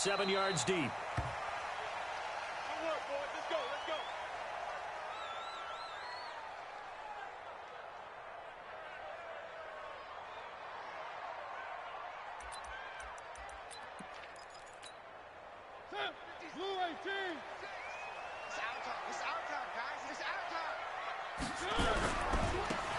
7 yards deep.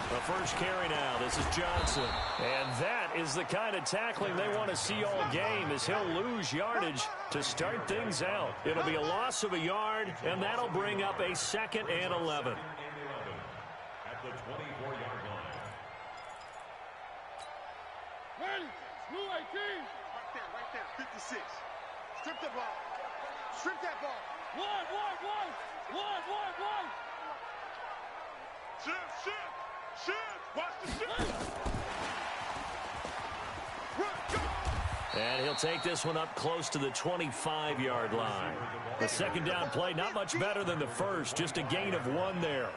The first carry now. This is Johnson. And that is the kind of tackling they want to see all game, as he'll lose yardage to start things out. It'll be a loss of a yard, and that'll bring up a 2nd and 11. At the 24-yard line. Ready. Blue 18. Right there. 56. Strip the ball. Strip that ball. One. Shift. Watch the shift. And he'll take this one up close to the 25-yard line. The second down play, not much better than the first, just a gain of 1 there.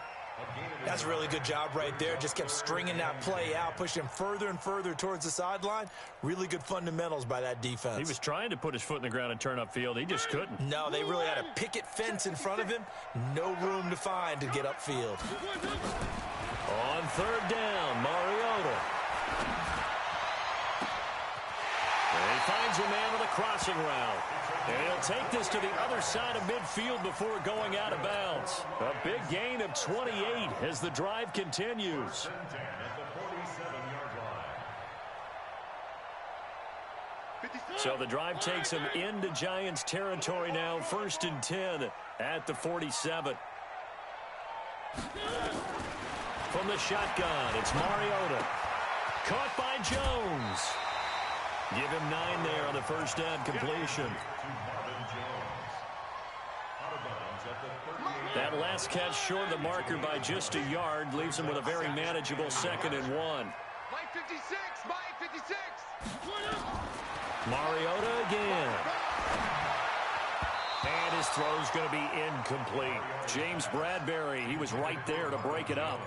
That's a really good job right there. Just kept stringing that play out, pushing him further and further towards the sideline. Really good fundamentals by that defense. He was trying to put his foot in the ground and turn upfield. He just couldn't. No, they really had a picket fence in front of him. No room to find to get upfield. On 3rd down, Mariota. And he finds a man with a crossing route. And he'll take this to the other side of midfield before going out of bounds. A big gain of 28 as the drive continues. So the drive takes him into Giants territory now. 1st and 10 at the 47. From the shotgun, it's Mariota. Caught by Jones. Give him 9 there on the first down completion. That last catch short of the marker by just a yard leaves him with a very manageable 2nd and 1. Mike 56. Mariota again. And his throw's going to be incomplete. James Bradbury, he was right there to break it up.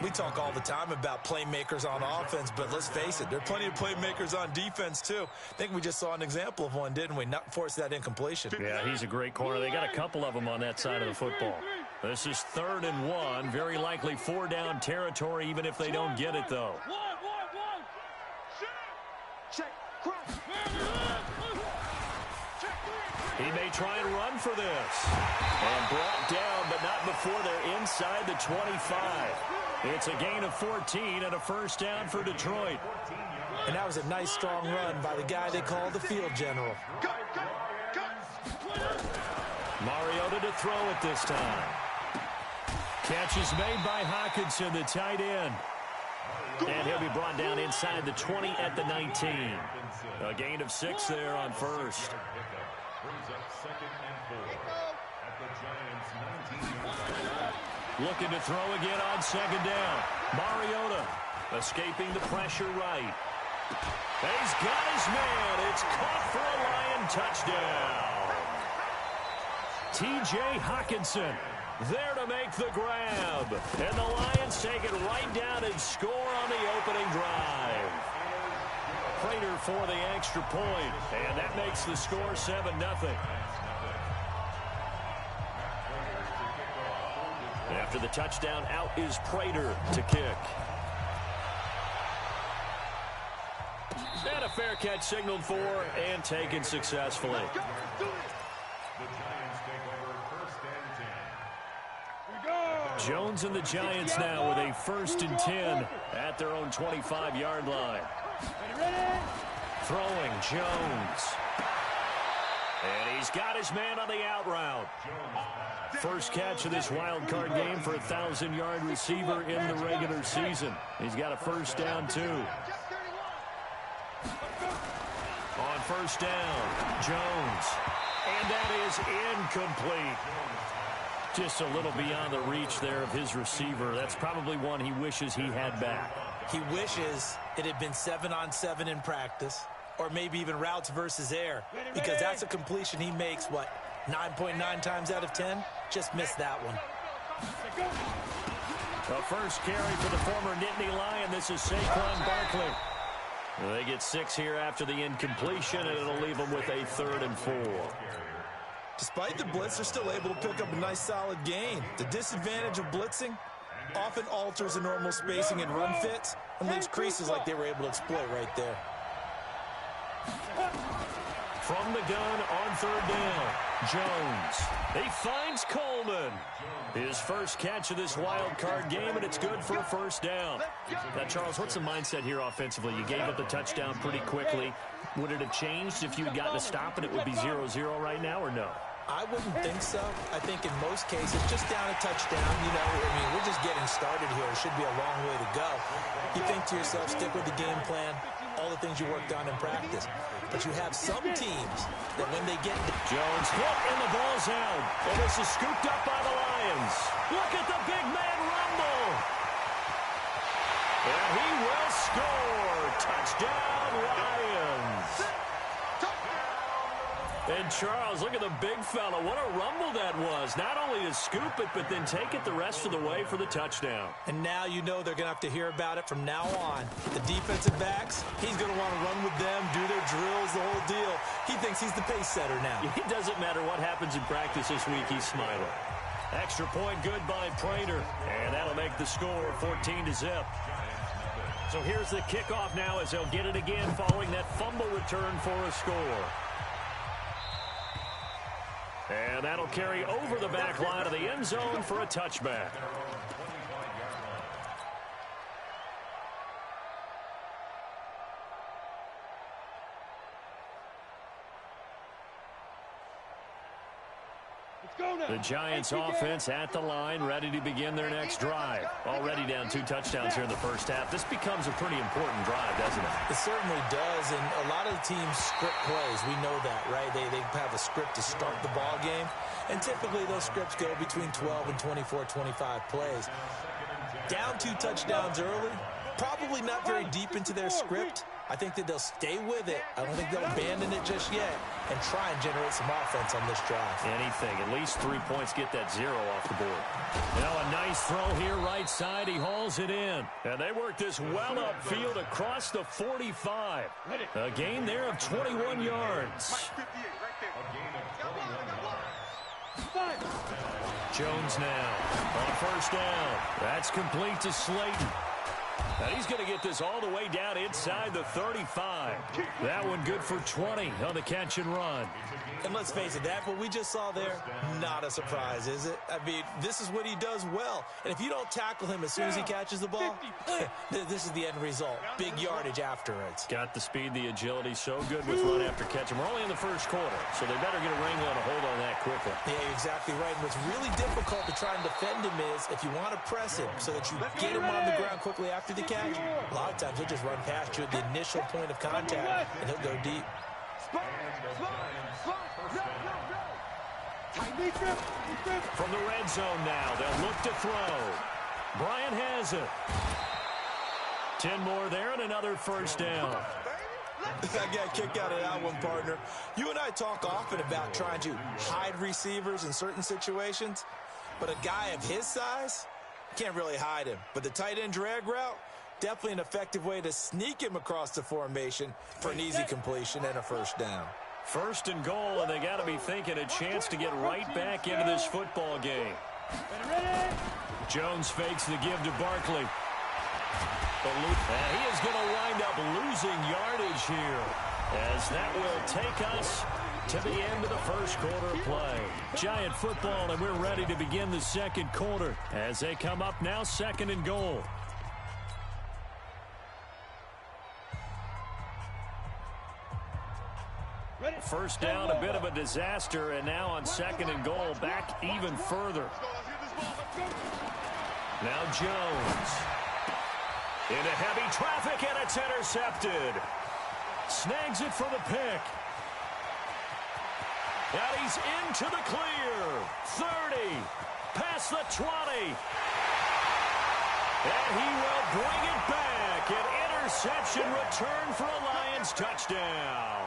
We talk all the time about playmakers on offense, but let's face it, there are plenty of playmakers on defense, too. I think we just saw an example of one, didn't we? Not force that incompletion. Yeah, he's a great corner. They got a couple of them on that side of the football. This is 3rd and 1. Very likely 4-down territory, even if they don't get it, though. He may try and run for this. And brought down, but not before they're inside the 25. It's a gain of 14 and a first down for Detroit. And that was a nice, strong run by the guy they call the field general. Mariota to throw it this time. Catch is made by Hockenson, the tight end. And he'll be brought down inside the 20 at the 19. A gain of 6 there on first. Looking to throw again on 2nd down. Mariota escaping the pressure right. He's got his man. It's caught for a Lion touchdown. T.J. Hockenson there to make the grab. And the Lions take it right down and score on the opening drive. Prater for the extra point. And that makes the score 7-0. After the touchdown, out is Prater to kick. And a fair catch signaled for and taken successfully. Jones and the Giants now with a 1st and 10 at their own 25-yard line. Throwing Jones. And he's got his man on the out route. First catch of this wild card game for a 1,000-yard receiver in the regular season. He's got a first down, too. On first down, Jones. And that is incomplete. Just a little beyond the reach there of his receiver. That's probably one he wishes he had back. He wishes it had been 7-on-7 in practice, or maybe even routes versus air, because that's a completion he makes, 9.9 times out of 10? Just missed that one. The first carry for the former Nittany Lion. This is Saquon Barkley. They get 6 here after the incompletion, and it'll leave them with a 3rd and 4. Despite the blitz, they're still able to pick up a nice, solid gain. The disadvantage of blitzing often alters the normal spacing and run fits and leaves creases like they were able to exploit right there. From the gun on 3rd down, Jones. He finds Coleman. His first catch of this wild card game, and it's good for a 1st down. Now, Charles, what's the mindset here offensively? You gave up the touchdown pretty quickly. Would it have changed if you had gotten a stop and it would be 0-0 right now, or no? I wouldn't think so. I think in most cases, just down a touchdown, we're just getting started here. It should be a long way to go. You think to yourself, stick with the game plan, all the things you worked on in practice. But you have some teams that when they get Jones hit and the ball's out. And this is scooped up by the Lions. Look at the big man rumble. And he will score. Touchdown, Lions. And Charles, look at the big fella. What a rumble that was. Not only to scoop it, but then take it the rest of the way for the touchdown. And now you know they're going to have to hear about it from now on. The defensive backs, he's going to want to run with them, do their drills, the whole deal. He thinks he's the pace setter now. It doesn't matter what happens in practice this week, he's smiling. Extra point good by Prater. And that'll make the score 14-0. So here's the kickoff now as they'll get it again following that fumble return for a score. And that'll carry over the back line of the end zone for a touchback. The Giants offense at the line, ready to begin their next drive. Already down 2 touchdowns here in the first half. This becomes a pretty important drive, doesn't it? It certainly does, and a lot of the teams script plays. We know that, right? They have a script to start the ball game, and typically those scripts go between 12 and 24, 25 plays. Down 2 touchdowns early, probably not very deep into their script. I think that they'll stay with it. I don't think they'll abandon it just yet and try and generate some offense on this drive. Anything. At least 3 points, get that 0 off the board. Now a nice throw here right side. He hauls it in. And they work this well upfield across the 45. A gain there of 21 yards. Jones now on 1st down. That's complete to Slayton. And he's going to get this all the way down inside the 35. That one good for 20 on the catch and run. And let's face it, that what we just saw there, not a surprise, is it? I mean, this is what he does well. And if you don't tackle him as soon as he catches the ball, this is the end result. Big yardage afterwards. Got the speed, the agility, so good with run after catch. And we're only in the first quarter, so they better get a wrangle and a hold on that quickly. Yeah, you're exactly right. And what's really difficult to try and defend him is if you want to press him so that you get him on the ground quickly after the catch, a lot of times he'll just run past you at the initial point of contact, and he'll go deep. From the red zone now, they'll look to throw. Bryant has it. 10 more there and another 1st down. I got kicked out of that one, partner. You and I talk often about trying to hide receivers in certain situations, but a guy of his size, can't really hide him. But the tight end drag route, definitely an effective way to sneak him across the formation for an easy completion and a 1st down. 1st and goal, and they got to be thinking a chance to get right back into this football game. Jones fakes the give to Barkley. And he is going to wind up losing yardage here, as that will take us to the end of the first quarter play. Giant football, and we're ready to begin the 2nd quarter as they come up now 2nd and goal. First down, a bit of a disaster, and now on 2nd and goal, back even further. Now Jones. Into heavy traffic, and it's intercepted. Snags it for the pick. And he's into the clear. 30, past the 20. And he will bring it back. An interception return for a Lions touchdown.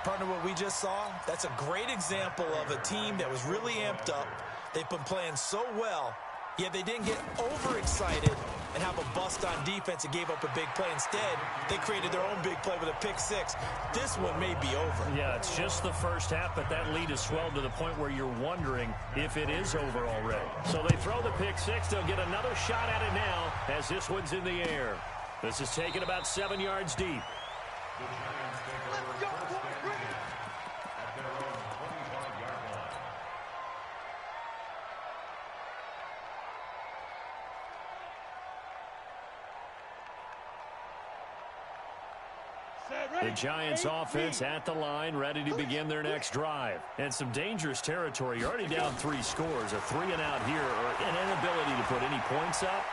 Partner, what we just saw, that's a great example of a team that was really amped up. They've been playing so well, yet they didn't get overexcited and have a bust on defense and gave up a big play. Instead, they created their own big play with a pick six. This one may be over. Yeah, it's just the first half, but that lead has swelled to the point where you're wondering if it is over already. So they throw the pick six. They'll get another shot at it now as this one's in the air. This is taken about 7 yards deep. Let's go, boys. Bring it. At their own 25-yard line. The Giants offense at the line, ready to begin their next drive. And some dangerous territory. You're already down 3 scores. A 3-and-out here or an inability to put any points up.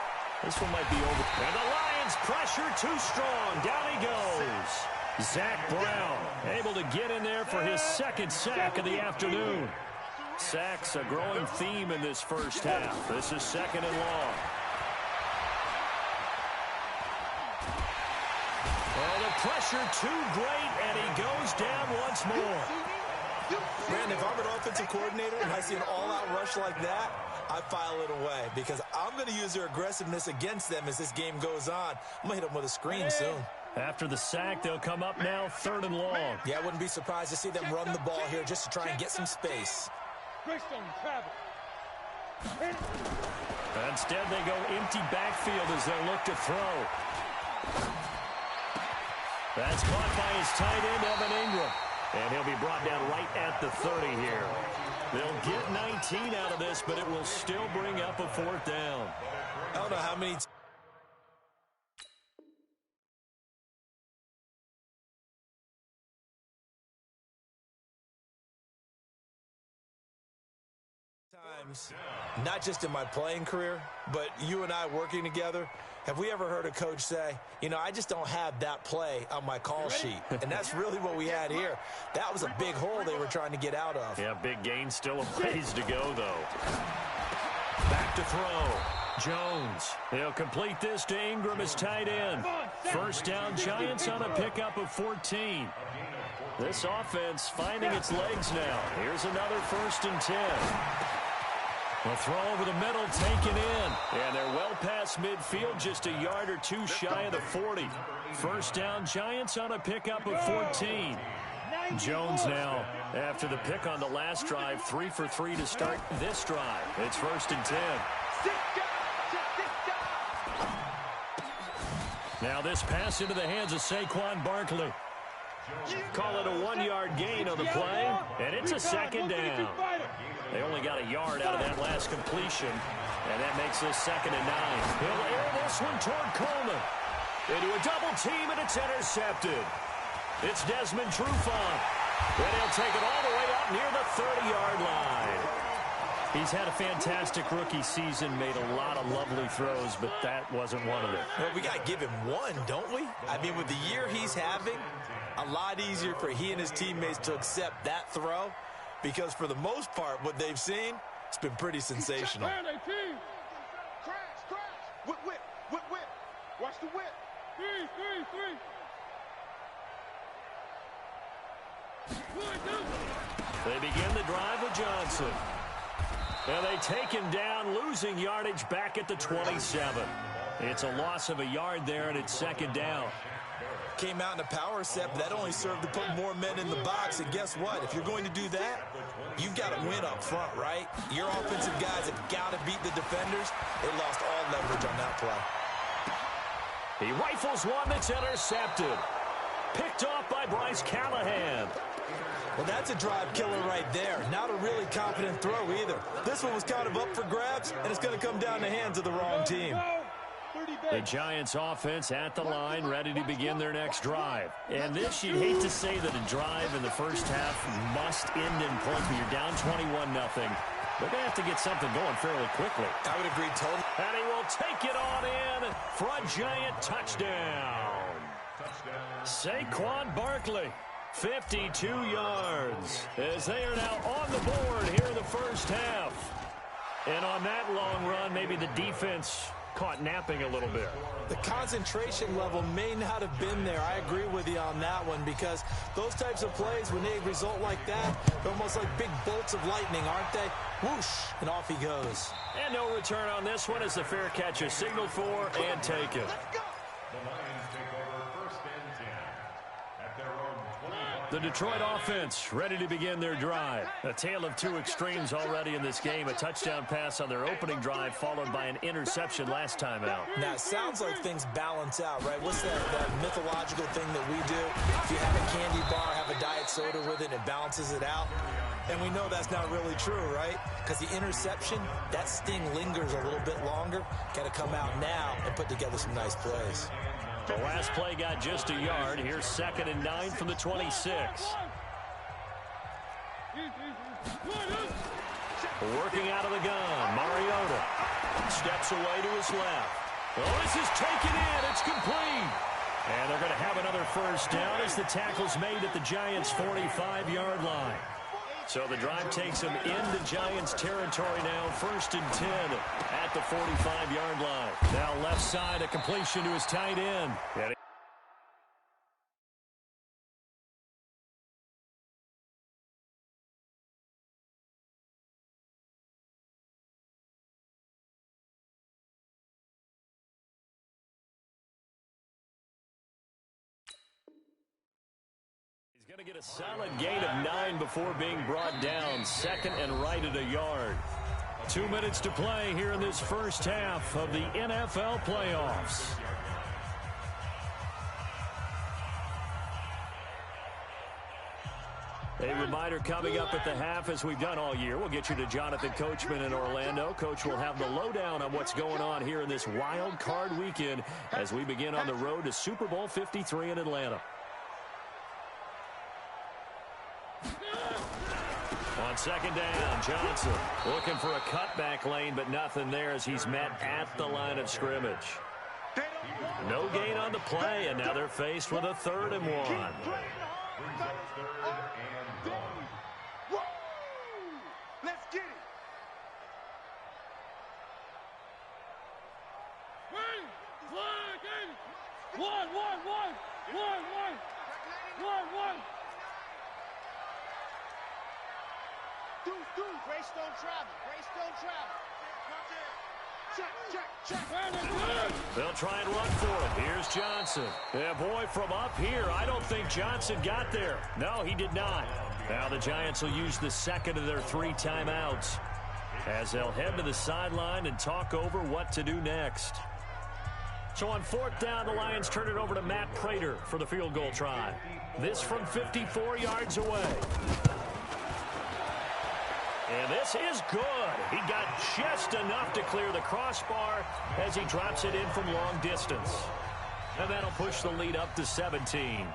This one might be over. And the Lions pressure too strong. Down he goes. Zach Brown able to get in there for his second sack of the afternoon. Sacks a growing theme in this first half. This is 2nd and long. Oh, the pressure too great, and he goes down once more. Man, if I'm an offensive coordinator and I see an all-out rush like that, I file it away because I'm going to use their aggressiveness against them as this game goes on. I'm going to hit them with a screen soon. After the sack, they'll come up now 3rd and long. Yeah, I wouldn't be surprised to see them run the ball here just to try and get some space. Instead, they go empty backfield as they look to throw. That's caught by his tight end, Evan Ingram. And he'll be brought down right at the 30 here. They'll get 19 out of this, but it will still bring up a 4th down. I don't know how many times, not just in my playing career, but you and I working together, have we ever heard a coach say, you know, I just don't have that play on my call sheet? And that's really what we had here. That was a big hole they were trying to get out of. Yeah, big gain, still a ways to go, though. Back to throw. Jones. He'll complete this to Ingram as tight end. 1st down, Giants on a pickup of 14. This offense finding its legs now. Here's another 1st and 10. A throw over the middle, taken in. And they're well past midfield, just a yard or 2 shy of the 40. 1st down, Giants on a pickup of 14. Jones now, after the pick on the last drive, 3 for 3 to start this drive. It's 1st and 10. Now this pass into the hands of Saquon Barkley. Call it a 1-yard gain on the play, and it's a 2nd down. They only got a yard out of that last completion, and that makes this 2nd and 9. He'll air this one toward Coleman. Into a double team, and it's intercepted. It's Desmond Trufant, and he'll take it all the way up near the 30-yard line. He's had a fantastic rookie season, made a lot of lovely throws, but that wasn't one of them. Well, we got to give him one, don't we? I mean, with the year he's having, a lot easier for he and his teammates to accept that throw because for the most part, what they've seen, it's been pretty sensational. Crash. Whip. Watch the whip. Three. They begin the drive with Johnson. And they take him down, losing yardage back at the 27. It's a loss of a yard there, and it's 2nd down. Came out in a power set, but that only served to put more men in the box. And guess what? If you're going to do that, you've got to win up front, right? Your offensive guys have got to beat the defenders. They lost all leverage on that play. He rifles one that's intercepted. Picked off by Bryce Callahan. Well, that's a drive killer right there. Not a really confident throw either. This one was kind of up for grabs, and it's going to come down the hands of the wrong team. The Giants offense at the line, ready to begin their next drive. And this, you'd hate to say that a drive in the first half must end in point, but you're down 21-0. They're going to have to get something going fairly quickly. I would agree totally. And he will take it on in for a Giant touchdown. Saquon Barkley, 52 yards, as they are now on the board here in the first half. And on that long run, maybe the defense caught napping a little bit. The concentration level may not have been there. I agree with you on that one, because those types of plays, when they result like that, they're almost like big bolts of lightning, aren't they? Whoosh, and off he goes. And no return on this one as the fair catch is signaled for and taken. The Lions take over first and 10 at their own 25. The Detroit offense ready to begin their drive. A tale of two extremes already in this game. A touchdown pass on their opening drive followed by an interception last time out. Now, it sounds like things balance out, right? What's that mythological thing that we do? If you have a candy bar, have a diet soda with it, it balances it out. And we know that's not really true, right? Because the interception, that sting lingers a little bit longer. Got to come out now and put together some nice plays. The last play got just a yard. Here's 2nd and 9 from the 26. Working out of the gun, Mariota steps away to his left. Oh, this is taken in. It's complete. And they're going to have another first down as the tackle's made at the Giants' 45-yard line. So the drive takes them into Giants territory now, 1st and 10 at the 45-yard line. Now left side, a completion to his tight end. Going to get a solid gain of 9 before being brought down. 2nd and right at a yard. 2 minutes to play here in this first half of the NFL playoffs. A reminder coming up at the half, as we've done all year. We'll get you to Jonathan Coachman in Orlando. Coach will have the lowdown on what's going on here in this wild card weekend as we begin on the road to Super Bowl 53 in Atlanta. On 2nd down, Johnson looking for a cutback lane, but nothing there as he's met at the line of scrimmage. No gain on the play, and now they're faced with a 3rd and 1. Let's get it. Greystone travel. Greystone travel. Check. They'll try and run for it. Here's Johnson. Yeah, boy, from up here, I don't think Johnson got there. No, he did not. Now the Giants will use the 2nd of their 3 timeouts as they'll head to the sideline and talk over what to do next. So on 4th down, the Lions turn it over to Matt Prater for the field goal try. This from 54 yards away. And this is good. He got just enough to clear the crossbar as he drops it in from long distance. And that'll push the lead up to 17.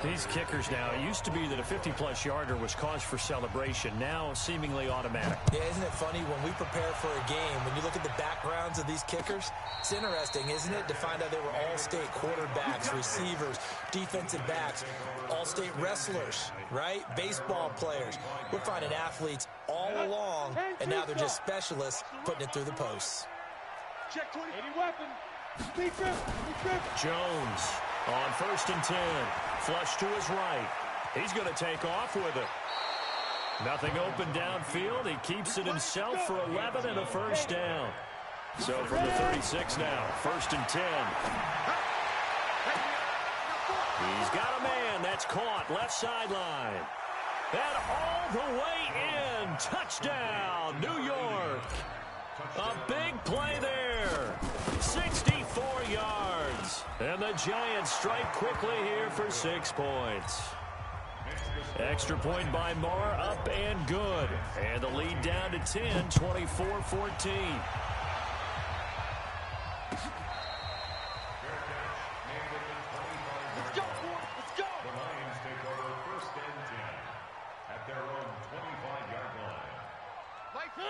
These kickers now, it used to be that a 50-plus yarder was cause for celebration. Now seemingly automatic. Yeah, isn't it funny when we prepare for a game, when you look at the backgrounds of these kickers, it's interesting, isn't it, to find out they were all-state quarterbacks, receivers, defensive backs, all-state wrestlers, right? Baseball players. We're finding athletes all along, and now they're just specialists putting it through the posts. Check 20. Any weapon. Jones on 1st and 10. Flush to his right. He's going to take off with it. Nothing open downfield. He keeps it himself for 11 and a first down. So from the 36 now, 1st and 10. He's got a man that's caught left sideline. And all the way in. Touchdown, New York. A big play there. 64 yards. And the Giants strike quickly here for 6 points. Extra point by Moore, up and good. And the lead down to 10, 24-14.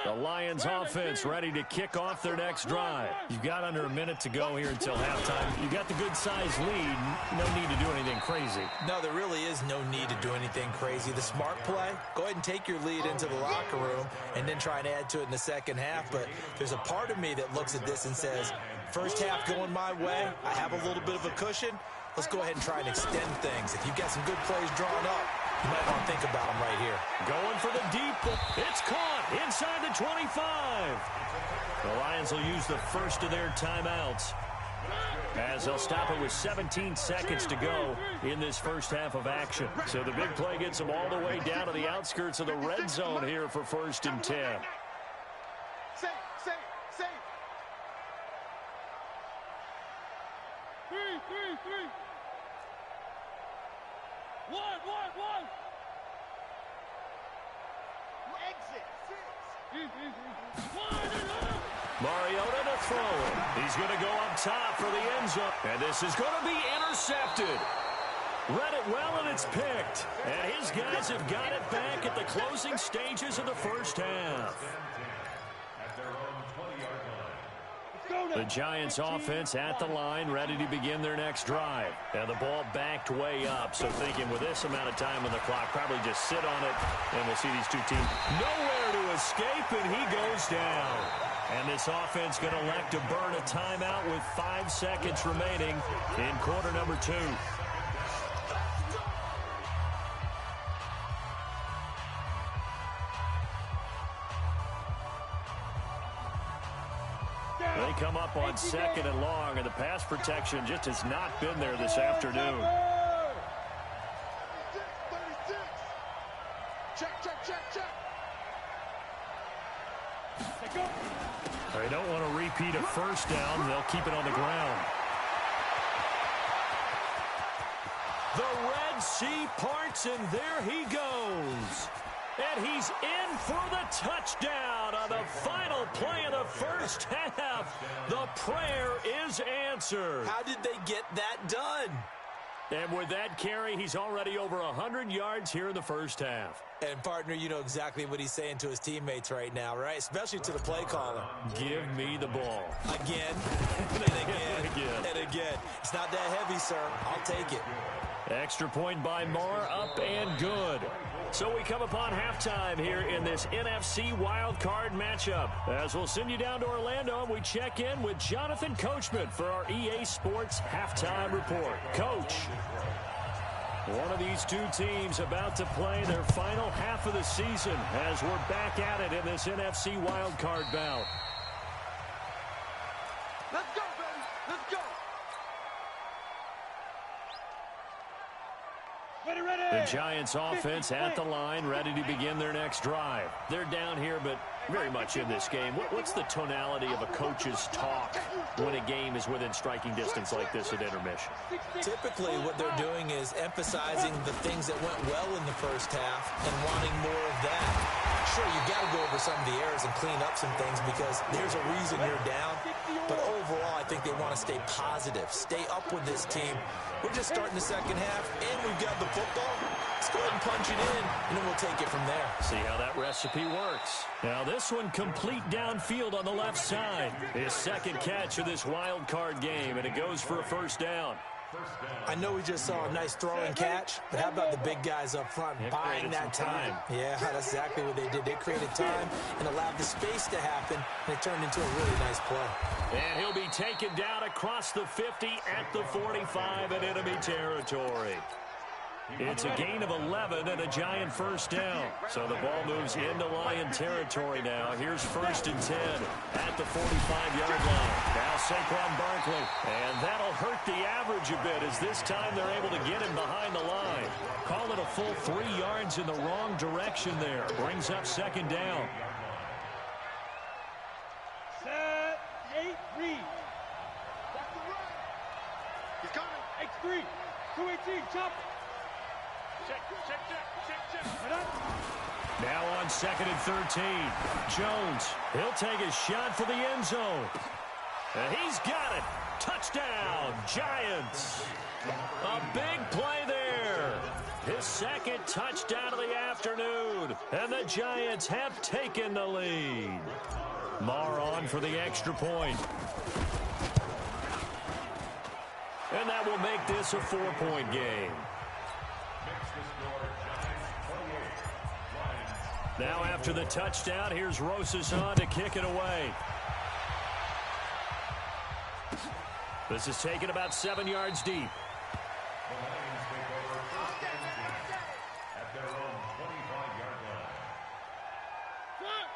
The Lions offense ready to kick off their next drive. You've got under a minute to go here until halftime. You've got the good-sized lead. No need to do anything crazy. No, there really is no need to do anything crazy. The smart play, go ahead and take your lead into the locker room and then try and add to it in the second half. But there's a part of me that looks at this and says, First half going my way. I have a little bit of a cushion. Let's go ahead and try and extend things. If you've got some good plays drawn up, you might want to think about them right here. Going for the deep. It's caught inside the 25. The Lions will use the first of their timeouts, as they'll stop it with 17 seconds to go in this first half of action. So the big play gets them all the way down to the outskirts of the red zone here for 1st and 10. Safe. 3. 1. Exit. 6. Mariota to throw. He's going to go up top for the end zone. And this is going to be intercepted. Read it well, and it's picked. And his guys have got it back at the closing stages of the first half. The Giants offense at the line, ready to begin their next drive. And the ball backed way up, so thinking with this amount of time on the clock, probably just sit on it, and we'll see these two teams nowhere to escape, and he goes down. And this offense going to elect to burn a timeout with 5 seconds remaining in quarter number 2. They come up on 2nd and long, and the pass protection just has not been there this afternoon. 36. Check. They don't want to repeat a first down. They'll keep it on the ground. The Red Sea parts, and there he goes. And he's in for the touchdown on the final play of the first half. The prayer is answered. How did they get that done? And with that carry, he's already over 100 yards here in the first half. And, partner, you know exactly what he's saying to his teammates right now, right? Especially to the play caller. Give me the ball. Again, and again. It's not that heavy, sir. I'll take it. Extra point by Moore, up and good. So we come upon halftime here in this NFC wildcard matchup. As we'll send you down to Orlando, and we check in with Jonathan Coachman for our EA Sports Halftime Report. Coach, one of these two teams about to play their final half of the season as we're back at it in this NFC wildcard bout. Let's go, baby. Let's go. The Giants offense at the line, ready to begin their next drive. They're down here, but very much in this game. What's the tonality of a coach's talk when a game is within striking distance like this at intermission? Typically, what they're doing is emphasizing the things that went well in the first half and wanting more of that. Sure, you've got to go over some of the errors and clean up some things because there's a reason you're down. But overall, I think they want to stay positive, stay up with this team. We're just starting the second half, and we've got the football. Let's go ahead and punch it in, and then we'll take it from there. See how that recipe works. Now this one complete downfield on the left side. His second catch of this wild card game, and it goes for a first down. I know we just saw a nice throw and catch, but how about the big guys up front buying that time? Yeah, that's exactly what they did. They created time and allowed the space to happen, and it turned into a really nice play. And he'll be taken down across the 50 at the 45 in enemy territory. It's a gain of 11 and a Giant first down. So the ball moves into Lion territory now. Here's 1st and 10 at the 45-yard line. Now Saquon Barkley. And that'll hurt the average a bit as this time they're able to get him behind the line. Call it a full 3 yards in the wrong direction there. Brings up 2nd down. Set, 8, read. Back to right. He's coming. X3, 218, chop. Check. Now on 2nd and 13. Jones, he'll take a shot for the end zone. And he's got it. Touchdown, Giants. A big play there. His second touchdown of the afternoon. And the Giants have taken the lead. Marr on for the extra point. And that will make this a 4-point game. Now after the touchdown, here's Rosas on to kick it away. This is taken about 7 yards deep. The Lions take over first and 10 at their own 25-yard line.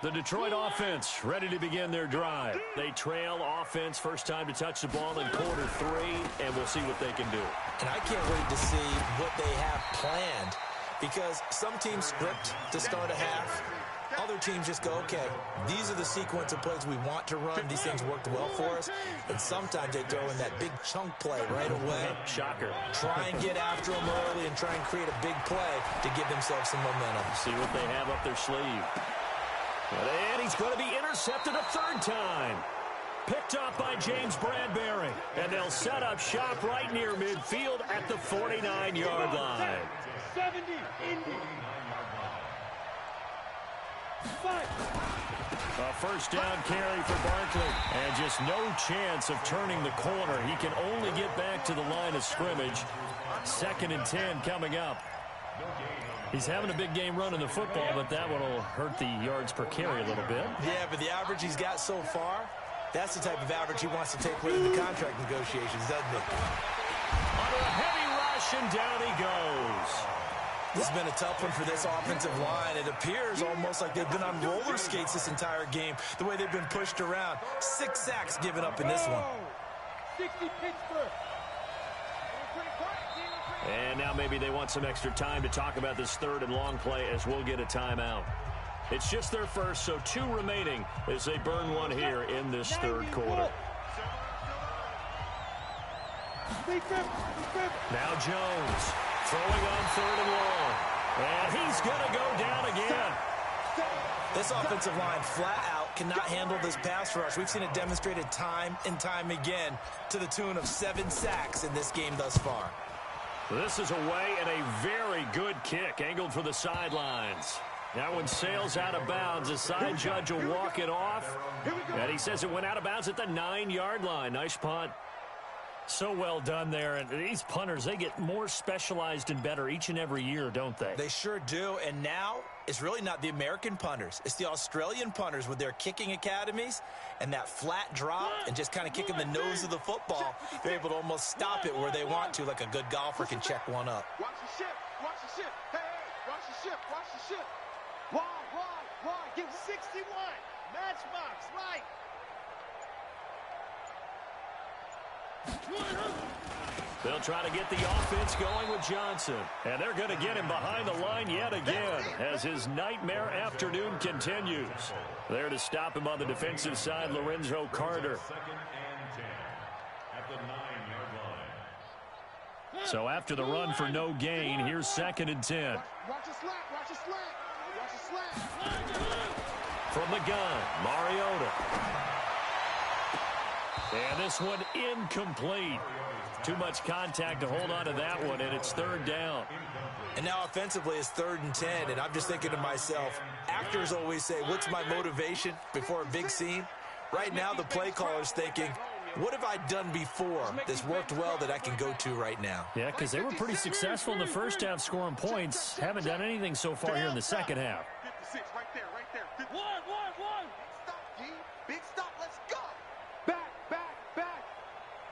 The Detroit offense ready to begin their drive. They trail offense, first time to touch the ball in quarter 3, and we'll see what they can do. And I can't wait to see what they have planned, because some teams script to start a half. Other teams just go, okay, these are the sequence of plays we want to run. These things worked well for us. And sometimes they throw in that big chunk play right away. Shocker. Try and get after them early and try and create a big play to give themselves some momentum. See what they have up their sleeve. And he's going to be intercepted a third time. Picked up by James Bradbury. And they'll set up shop right near midfield at the 49-yard line. 70, Indy. A first down carry for Barkley. And just no chance of turning the corner. He can only get back to the line of scrimmage. 2nd and 10 coming up. He's having a big game running the football, but that one will hurt the yards per carry a little bit. Yeah, but the average he's got so far, that's the type of average he wants to take with the contract negotiations, doesn't it? Under a heavy rush, and down he goes. This has been a tough one for this offensive line. It appears almost like they've been on roller skates this entire game, the way they've been pushed around. 6 sacks given up in this one. 60 Pittsburgh. And now maybe they want some extra time to talk about this 3rd and long play as we'll get a timeout. It's just their first, so 2 remaining as they burn one here in this 3rd quarter. Now Jones throwing on 3rd and long. And he's going to go down again. This offensive line flat out cannot handle this pass rush. We've seen it demonstrated time and time again to the tune of 7 sacks in this game thus far. This is away and a very good kick angled for the sidelines. That one sails out of bounds. The side judge will walk it off. And he says it went out of bounds at the 9-yard line. Nice punt. So well done there. And these punters, they get more specialized and better each and every year, don't they? They sure do. And now it's really not the American punters. It's the Australian punters with their kicking academies and that flat drop and just kind of kicking the nose of the football. They're able to almost stop it where they want to, like a good golfer can check one up. Watch the ship. Watch the ship. Hey, watch the ship. Watch the ship. Wide. Give 61. Matchbox, right. They'll try to get the offense going with Johnson. And they're going to get him behind the line yet again as his nightmare afternoon continues. There to stop him on the defensive side, Lorenzo Carter. 2nd and 10 at the 9-yard line. So after the run for no gain, here's 2nd and 10. Watch the slack. Watch the slack. Watch the slack. From the gun, Mariota. And this one incomplete. Too much contact to hold on to that one, and it's 3rd down. And now offensively it's 3rd and 10, and I'm just thinking to myself, actors always say, what's my motivation before a big scene? Right now the play caller's thinking, what have I done before that's worked well that I can go to right now? Yeah, because they were pretty successful in the first half scoring points. Haven't done anything so far here in the second half. 56, right there. 1. Stop, G. Big stop, let's go. Back.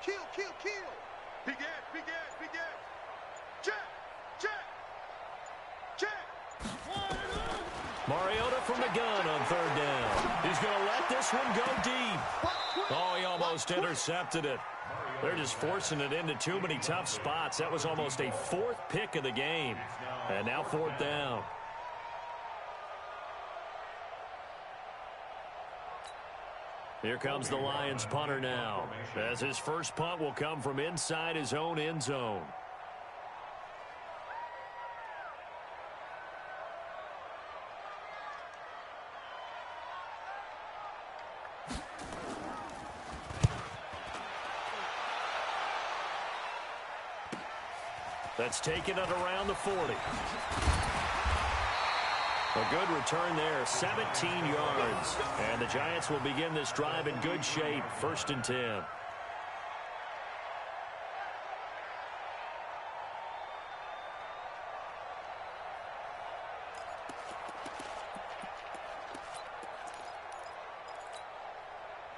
Kill. Big Ed. Check. Mariota from the gun on 3rd down. He's going to let this one go deep. Oh, he almost intercepted it. They're just forcing it into too many tough spots. That was almost a 4th pick of the game. And now 4th down. Here comes the Lions punter now, as his first punt will come from inside his own end zone. That's taken at around the 40. A good return there, 17 yards. And the Giants will begin this drive in good shape, 1st and 10.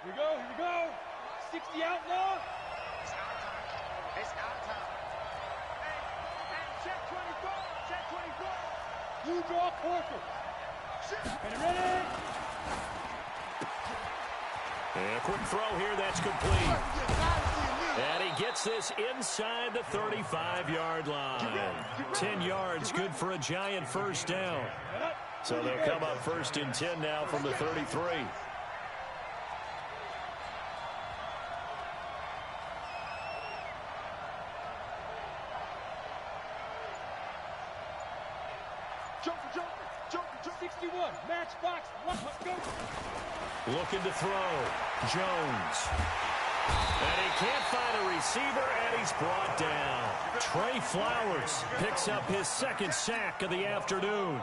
Here we go. 60 out now. It's our time. Hey, check 24. Check 24. You draw quarter. And ready? And a quick throw here, that's complete. And he gets this inside the 35-yard line. 10 yards, good for a Giant first down. So they'll come up first and 10 now from the 33. Jump. 61, match box, let's go. Looking to throw. Jones. And he can't find a receiver, and he's brought down. Trey Flowers picks up his second sack of the afternoon.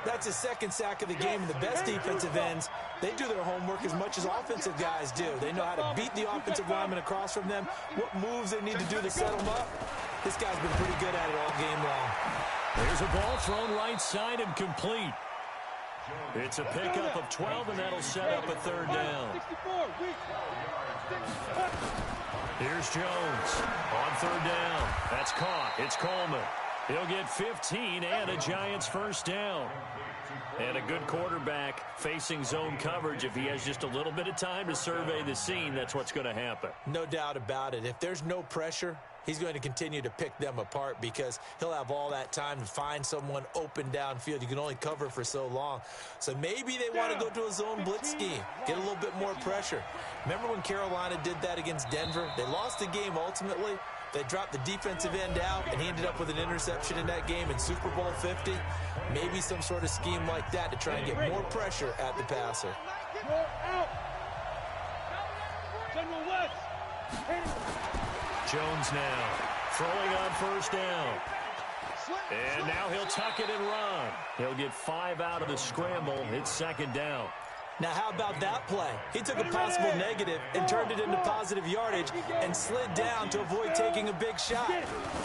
That's his second sack of the game, and the best defensive ends, they do their homework as much as offensive guys do. They know how to beat the offensive lineman across from them, what moves they need to do to set them up. This guy's been pretty good at it all game long. There's a ball thrown right side and complete. It's a pickup of 12, and that'll set up a third down. Here's Jones on third down. That's caught. It's Coleman. He'll get 15 and a Giants first down. And a good quarterback facing zone coverage. If he has just a little bit of time to survey the scene, that's what's going to happen. No doubt about it. If there's no pressure, he's going to continue to pick them apart because he'll have all that time to find someone open downfield. You can only cover for so long. So maybe they want to go to a zone blitz scheme, get a little bit more pressure. Remember when Carolina did that against Denver? They lost the game ultimately. They dropped the defensive end out, and he ended up with an interception in that game in Super Bowl 50. Maybe some sort of scheme like that to try and get more pressure at the passer. Jones now throwing on first down. And now he'll tuck it and run. He'll get 5 out of the scramble. It's second down. Now, how about that play? He took a possible negative and turned it into positive yardage and slid down to avoid taking a big shot.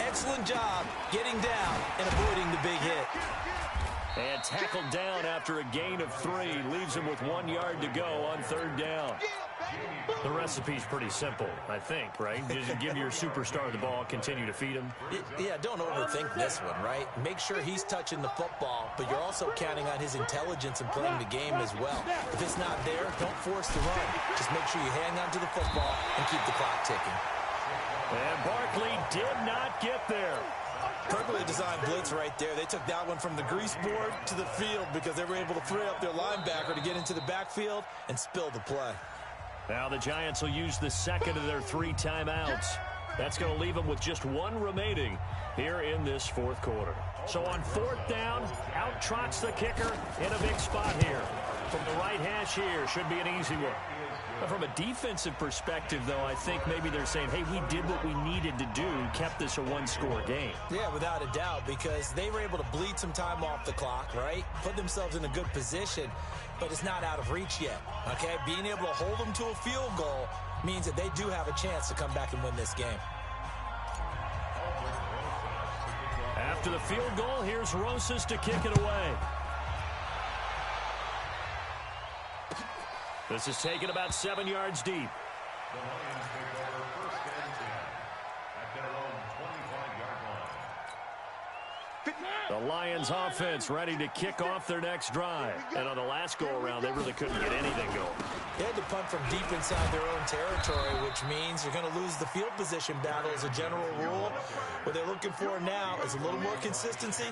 Excellent job getting down and avoiding the big hit. And tackled down after a gain of 3. Leaves him with 1 yard to go on third down. The recipe's pretty simple, I think, right? Just give your superstar the ball, continue to feed him. Yeah, don't overthink this one, right? Make sure he's touching the football, but you're also counting on his intelligence in playing the game as well. If it's not there, don't force the run. Just make sure you hang on to the football and keep the clock ticking. And Barkley did not get there. Perfectly designed blitz right there. They took that one from the grease board to the field because they were able to free up their linebacker to get into the backfield and spill the play. Now the Giants will use the second of their 3 timeouts. That's going to leave them with just 1 remaining here in this fourth quarter. So on fourth down, out trots the kicker in a big spot here. From the right hash here, should be an easy one. But from a defensive perspective, though, I think maybe they're saying, hey, we did what we needed to do, kept this a 1-score game. Yeah, without a doubt, because they were able to bleed some time off the clock, right? Put themselves in a good position, but it's not out of reach yet, okay? Being able to hold them to a field goal means that they do have a chance to come back and win this game. After the field goal, here's Rosas to kick it away. This is taken about 7 yards deep. The Lions take over first and 10 at their own 25-yard line. The Lions offense ready to kick off their next drive. And on the last go-around, they really couldn't get anything going. They had to punt from deep inside their own territory, which means you're going to lose the field position battle as a general rule. What they're looking for now is a little more consistency,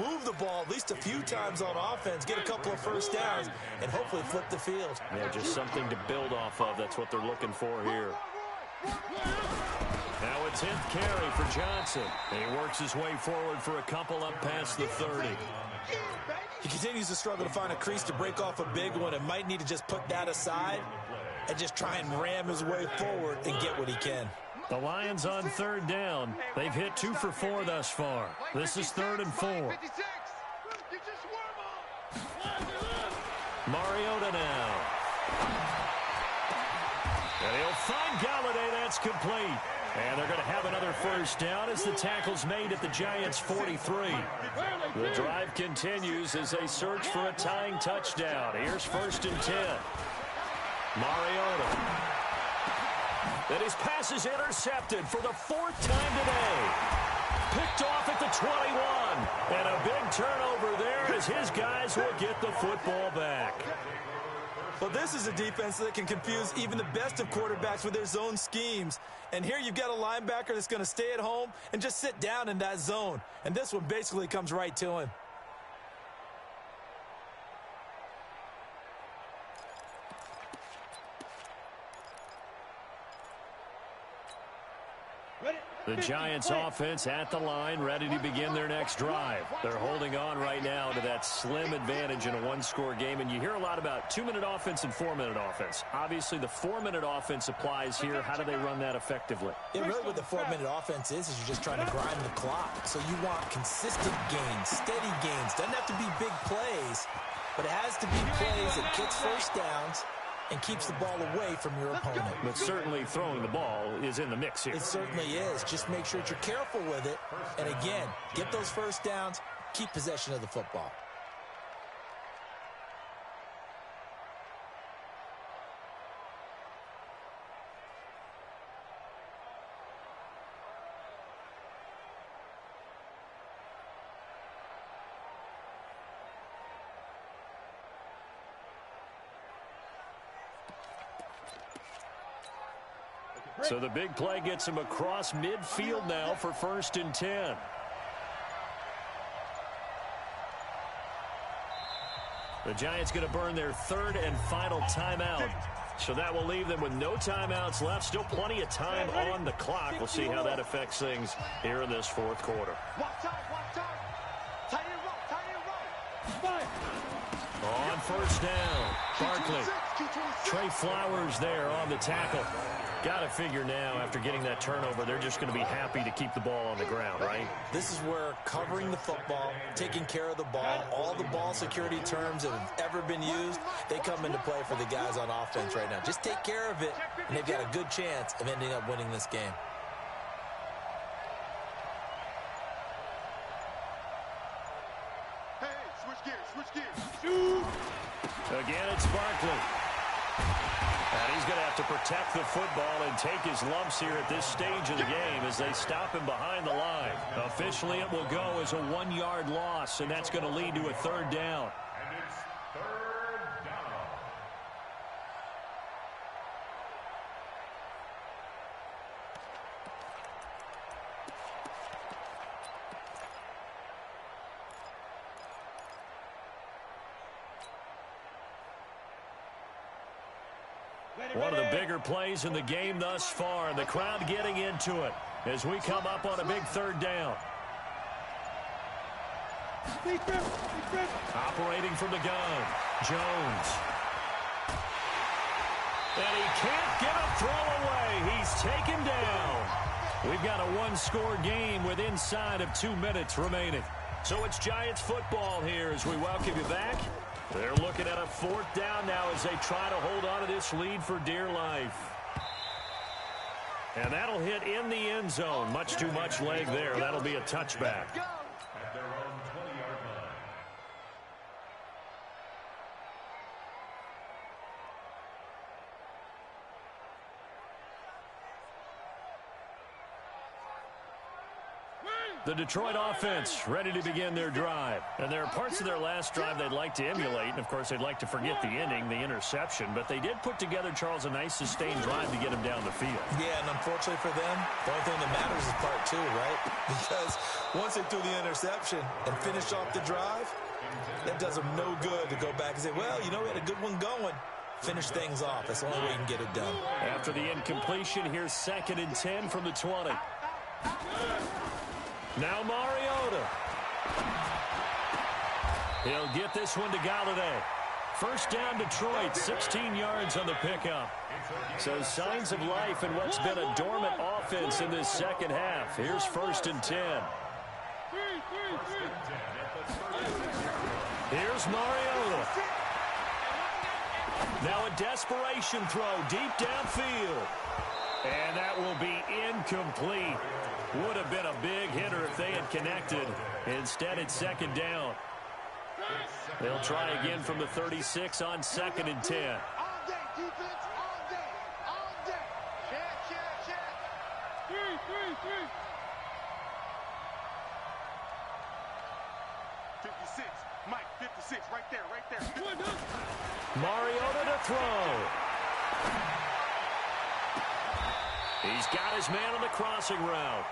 move the ball at least a few times on offense, get a couple of first downs, and hopefully flip the field. Yeah, just something to build off of. That's what they're looking for here. Now a 10th carry for Johnson. And he works his way forward for a couple up past the 30. He continues to struggle to find a crease to break off a big one and might need to just put that aside and just try and ram his way forward and get what he can. The Lions on third down. They've hit 2 for 4 thus far. This is 3rd and 4. Mariota now. And he'll find Galladay. That's complete. And they're going to have another first down as the tackle's made at the Giants' 43. The drive continues as they search for a tying touchdown. Here's 1st and 10. Mariota. And his pass is intercepted for the 4th time today. Picked off at the 21. And a big turnover there as his guys will get the football back. Well, this is a defense that can confuse even the best of quarterbacks with their zone schemes. And here you've got a linebacker that's going to stay at home and just sit down in that zone. And this one basically comes right to him. The Giants offense at the line, ready to begin their next drive. They're holding on right now to that slim advantage in a one-score game. And you hear a lot about 2-minute offense and 4-minute offense. Obviously, the 4-minute offense applies here. How do they run that effectively? Yeah, really what the 4-minute offense is you're just trying to grind the clock. So you want consistent gains, steady gains. Doesn't have to be big plays, but it has to be plays that gets first downs and keeps the ball away from your opponent. But certainly throwing the ball is in the mix here. It certainly is. Just make sure that you're careful with it. And again, get those first downs, keep possession of the football. So the big play gets him across midfield now for 1st and 10. The Giants going to burn their 3rd and final timeout. So that will leave them with no timeouts left. Still plenty of time on the clock. We'll see how that affects things here in this 4th quarter. On 1st down, Barkley. Trey Flowers there on the tackle. Got to figure now, after getting that turnover, they're just going to be happy to keep the ball on the ground, right? This is where covering the football, taking care of the ball, all the ball security terms that have ever been used, they come into play for the guys on offense right now. Just take care of it, and they've got a good chance of ending up winning this game. Hey, switch gears. Shoot! Again, it's Barkley. And he's going to have to protect the football and take his lumps here at this stage of the game as they stop him behind the line. Officially, it will go as a 1-yard loss, and that's going to lead to a 3rd down. And it's 3rd down. One of the bigger plays in the game thus far, and the crowd getting into it as we come up on a big 3rd down. Operating from the gun, Jones. And he can't get a throw away. He's taken down. We've got a 1-score game with inside of 2 minutes remaining. So it's Giants football here as we welcome you back. They're looking at a 4th down now as they try to hold on to this lead for dear life. And that'll hit in the end zone. Much too much leg there. That'll be a touchback. At their own 20-yard line. The Detroit offense ready to begin their drive. And there are parts of their last drive they'd like to emulate. And, of course, they'd like to forget the ending, the interception. But they did put together, Charles, a nice sustained drive to get him down the field. Yeah, and unfortunately for them, the only thing that matters is part 2, right? Because once they threw the interception and finished off the drive, that does them no good to go back and say, well, you know, we had a good one going. Finish things off. That's the only way you can get it done. After the incompletion, here's 2nd and 10 from the 20. Now Mariota. He'll get this one to Galladay. 1st down Detroit, 16 yards on the pickup. So signs of life in what's been a dormant offense in this 2nd half. Here's 1st and 10. Here's Mariota. Now a desperation throw deep downfield. And that will be incomplete. Would have been a big hitter if they had connected. Instead, it's 2nd down. They'll try again from the 36 on 2nd and 10. All day, defense, all day, all day. Check. Three. 56. Mike, 56. Right there. Mariota to throw. He's got his man on the crossing route.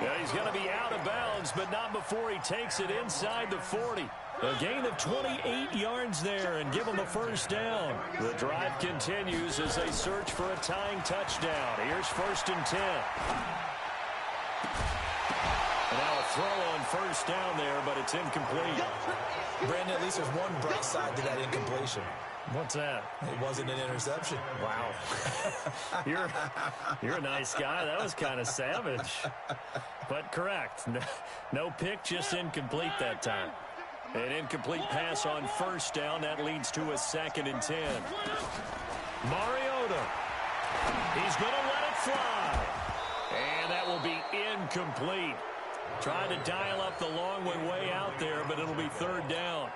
Yeah, he's going to be out of bounds, but not before he takes it inside the 40. A gain of 28 yards there and give him a first down. The drive continues as they search for a tying touchdown. Here's 1st and 10. And now a throw on first down there, but it's incomplete. Brandon, at least there's one bright side to that incompletion. What's that? It wasn't an interception. Wow. You're a nice guy. That was kind of savage. But correct. No pick, just incomplete that time. An incomplete pass on first down. That leads to a 2nd and 10. Mariota. He's going to let it fly. And that will be incomplete. Trying to dial up the long way out there, but it'll be 3rd down.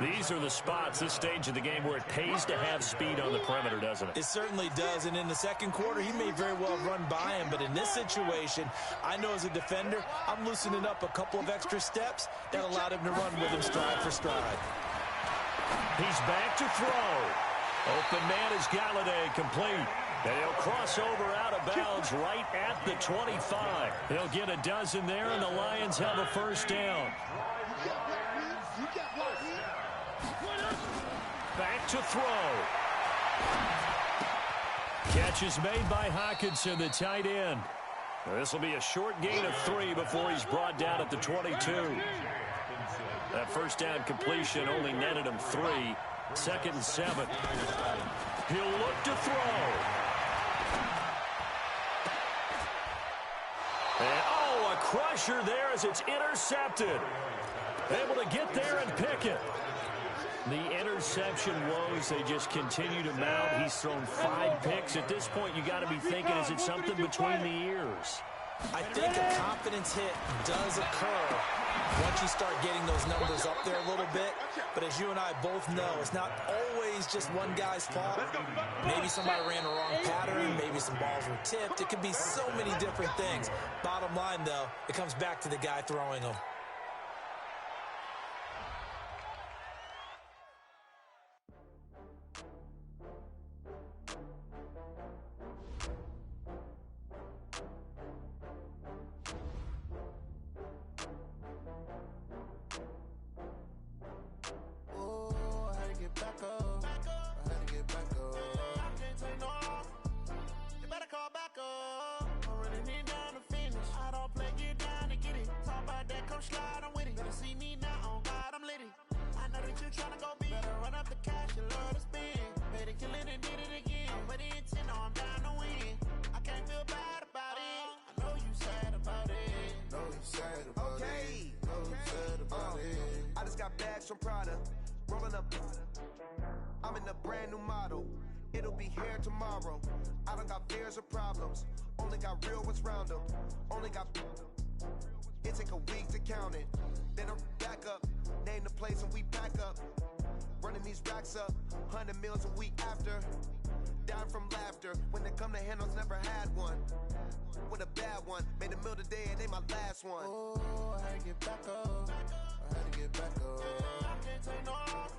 These are the spots, this stage of the game, where it pays to have speed on the perimeter, doesn't it? It certainly does, and in the second quarter, he may very well run by him, but in this situation, I know as a defender, I'm loosening up a couple of extra steps that allowed him to run with him stride for stride. He's back to throw. Open man is Galladay, complete. And he'll cross over out of bounds right at the 25. He'll get a dozen there, and the Lions have a first down. Back to throw. Catch is made by Hockenson, the tight end. This will be a short gain of 3 before he's brought down at the 22. That first down completion only netted him 3. 2nd and 7. He'll look to throw. And, oh, a crusher there as it's intercepted. Able to get there and pick it. The interception woes, they just continue to mount. He's thrown 5 picks. At this point, you got to be thinking, is it something between the ears? I think a confidence hit does occur once you start getting those numbers up there a little bit. But as you and I both know, it's not always just one guy's fault. Maybe somebody ran a wrong pattern. Maybe some balls were tipped. It could be so many different things. Bottom line, though, it comes back to the guy throwing them. From Prada, rolling up. I'm in a brand new model. It'll be here tomorrow. I don't got fears or problems. Only got real ones round them. Only got. It take a week to count it. Then I'm back up. Name the place and we pack up. Running these racks up. 100 meals a week after. Down from laughter. When they come to handles, never had one. With a bad one. Made a meal today and they my last one. Oh, I had to get back up. I had to get back up. I can't take no off.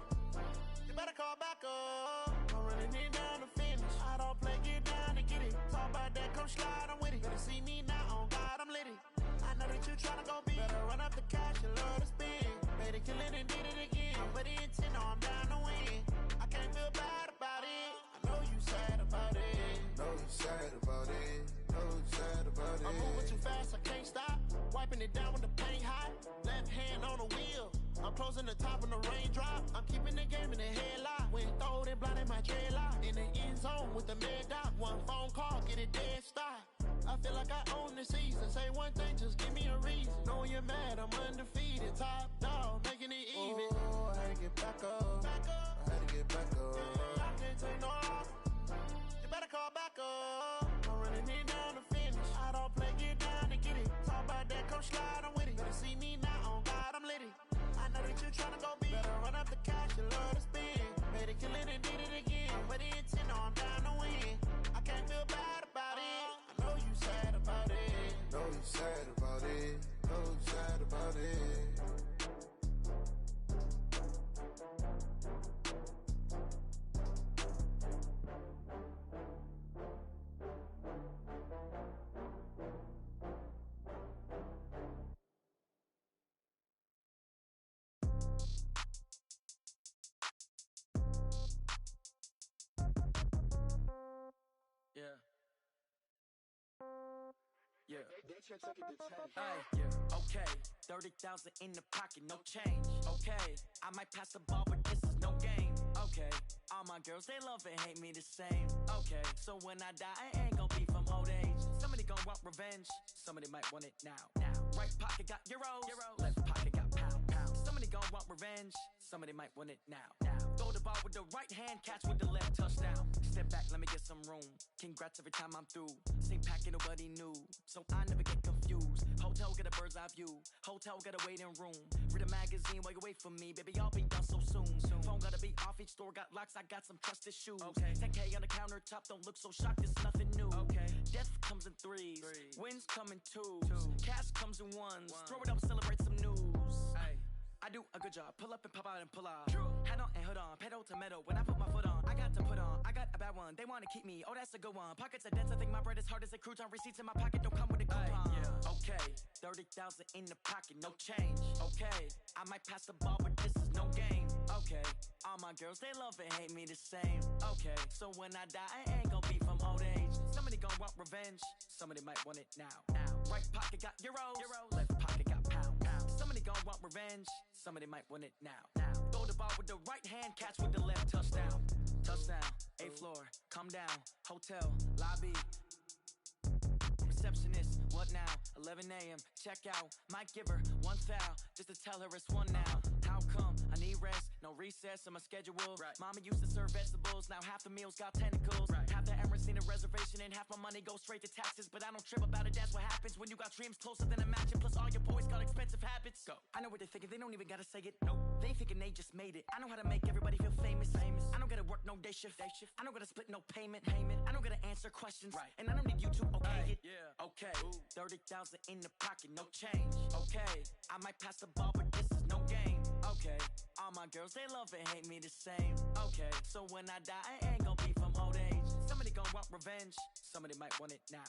You better call back up. I'm running it down to finish. I don't play, get down to get it. Talk about that, come slide, I'm with it. Better see me now, on God, I'm litty. I know that you tryna go big. Better run up the cash, you love to spin. Better kill it and did it again. But the intent, no, I'm down to win. I can't feel bad about it. I know you sad about it. Know you sad about it. Know you sad about it. I'm moving too fast, I can't stop. Wiping it down when the paint hot. Left hand on the wheel. I'm closing the top when the raindrop. I'm keeping the game in the headlock. When throwed and blinded my dreadlock. In the end zone with the mad dot. One phone call, get it dead stop. I feel like I own the season. Say one thing, just give me a reason. Knowing you're mad, I'm undefeated. Top dog, making it even. Oh, I had to get back up. I had to get back up. I can't take no off. You better call back up. I'm running it down to finish. I don't play, get down to get it. Talk about that, come slide, I'm with it. Better see me now, on God, I'm litty. I know that you tryna go big. Better run up the cash, you love to spin. Made it, kill it, and did it again. But the intent, no, I'm down to win. I can't feel bad about it. I know you sad about it. Yeah. Okay. 30,000 in the pocket, no change. Okay. I might pass the ball, but this is no game. Okay. All my girls, they love and hate me the same. Okay. So when I die, I ain't gonna be from old age. Somebody gon' want revenge. Somebody might want it now. Right pocket got euros. Left pocket got pound. Somebody gon' want revenge. Somebody might want it now. Throw the ball with the right hand, catch with the left, touchdown. Step back, let me get some room. Congrats every time I'm through. Same packet, nobody knew, so I never get confused. Hotel get a bird's eye view. Hotel get a waiting room. Read a magazine while you wait for me, baby. I'll be done so soon. Phone gotta be off, each store got locks. I got some trusted shoes. 10K on the countertop, don't look so shocked. It's nothing new. Death comes in threes. Wins come in twos. Cash comes in ones. Throw it up, celebrate some news. I do a good job. Pull up and pop out and pull out. Head on and hood on. Pedal to metal. When I put my foot on, I got to put on. I got a bad one. They want to keep me. Oh, that's a good one. Pockets are dense. I think my bread is hard as a crouton. Receipts in my pocket don't come with a coupon. Okay. 30,000 in the pocket. No change. Okay. I might pass the ball, but this is no game. Okay. All my girls, they love and hate me the same. Okay. So when I die, I ain't gonna be from old age. Somebody gon' want revenge. Somebody might want it now. Right pocket got euros. Left pocket got pound. Somebody gon' want revenge. Somebody might want it now. Throw the ball with the right hand, catch with the left, touchdown. Touchdown, 8th floor, come down, hotel, lobby. Receptionist, what now? 11 a.m., check out. Might give her one foul, just to tell her it's one now. How come? I need rest, no recess in my schedule. Mama used to serve vegetables, now half the meals got tentacles. Half the Emirates need a reservation and half my money goes straight to taxes. But I don't trip about it, that's what happens when you got dreams closer than a matching. Plus all your boys got expensive habits. Go. I know what they're thinking, they don't even gotta say it. Nope. They thinking they just made it. I know how to make everybody feel famous. I don't gotta work no day shift. I don't gotta split no payment. I don't gotta answer questions. And I don't need you to okay it. Okay, 30,000 in the pocket, no change. Okay, I might pass the ball, but this is no game. Okay, all my girls, they love and hate me the same. Okay, so when I die, I ain't gonna be from old age. Somebody gon' want revenge. Somebody might want it now.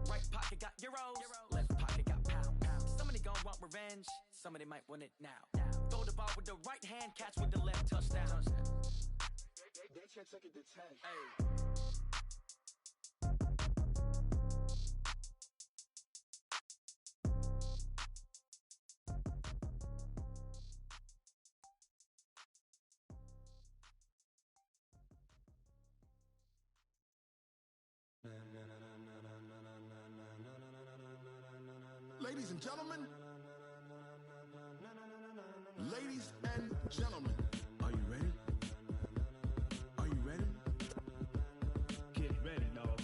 Right pocket got euros. Left pocket got pound. Somebody gon' want revenge. Somebody might want it now. Throw the ball with the right hand, catch with the left, touchdown. They can't take it to 10. Ladies and gentlemen, are you ready? Are you ready? Get ready, dog.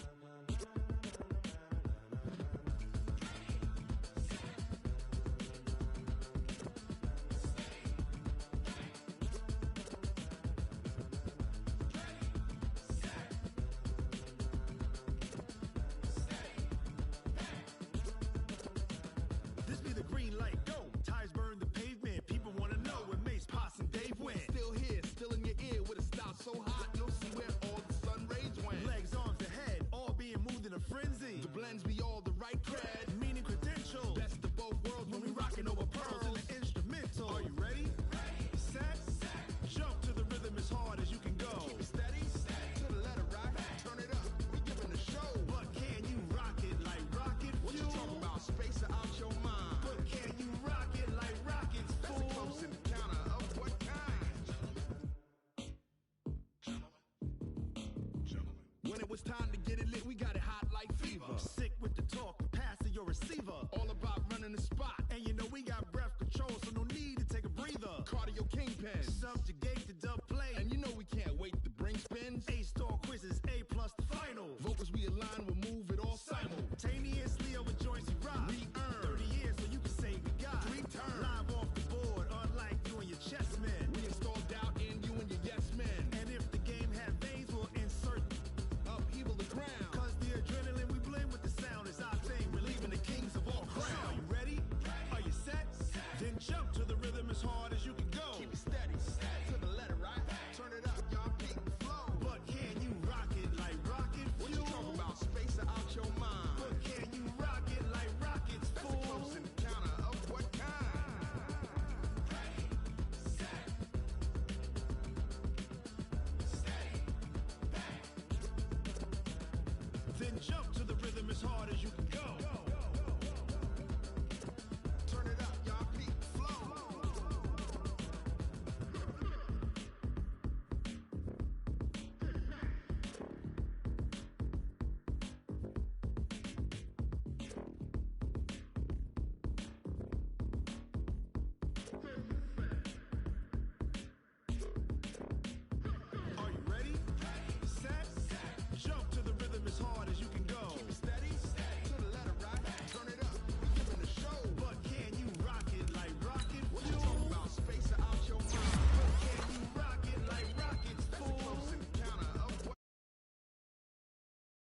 This be the green light, go. Tires burn the pavement. People wanna know where Mace, Pops, and Dave went. Still here, still in your ear with a stop so hot you'll see where all the sun rays went. Legs, arms, and head, all being moved in a frenzy. The blends be all the right cred, meaning credentials. Best of both worlds when we rockin' over pearls in the instrumental. Are you ready? Set. Jump to the rhythm as hard as you can go. Keep it steady. To the letter rock. Turn it up. We giving a show. But can you rock it like rocket fuel? What you talking about? Space it out your mind. But can you rock it like rockets, fool? That's a close encounter of what kind? When it was time to get it lit, we got it hot like fever. Sick with the talk, pass to your receiver. All about running the spot. And you know we got breath control, so no need to take a breather. Cardio kingpin, subjugate the dub play. And you know we can't wait to bring spins. A-star quizzes, A+ the final. Vocals we align, we'll move it all simultaneously over joints we rock. We earn 30 years so you can say we got 3 turns. Live off the board, unlike you and your chess men. We install doubt in you and your yes men. And if the game had veins, we'll insert upheaval the ground. Cause the adrenaline we blend with the sound is our thing. We're leaving the kings of all crowns. So are you ready? Are you set? Then jump to the rhythm as hard as you can go. Keep it steady. To the letter right. Turn it up, y'all peak the flow. But can you rock it like rocket fuel? What you talking about? Space it out your mind. But can you rock it like rockets, fool? That's a close encounter of what kind? Then jump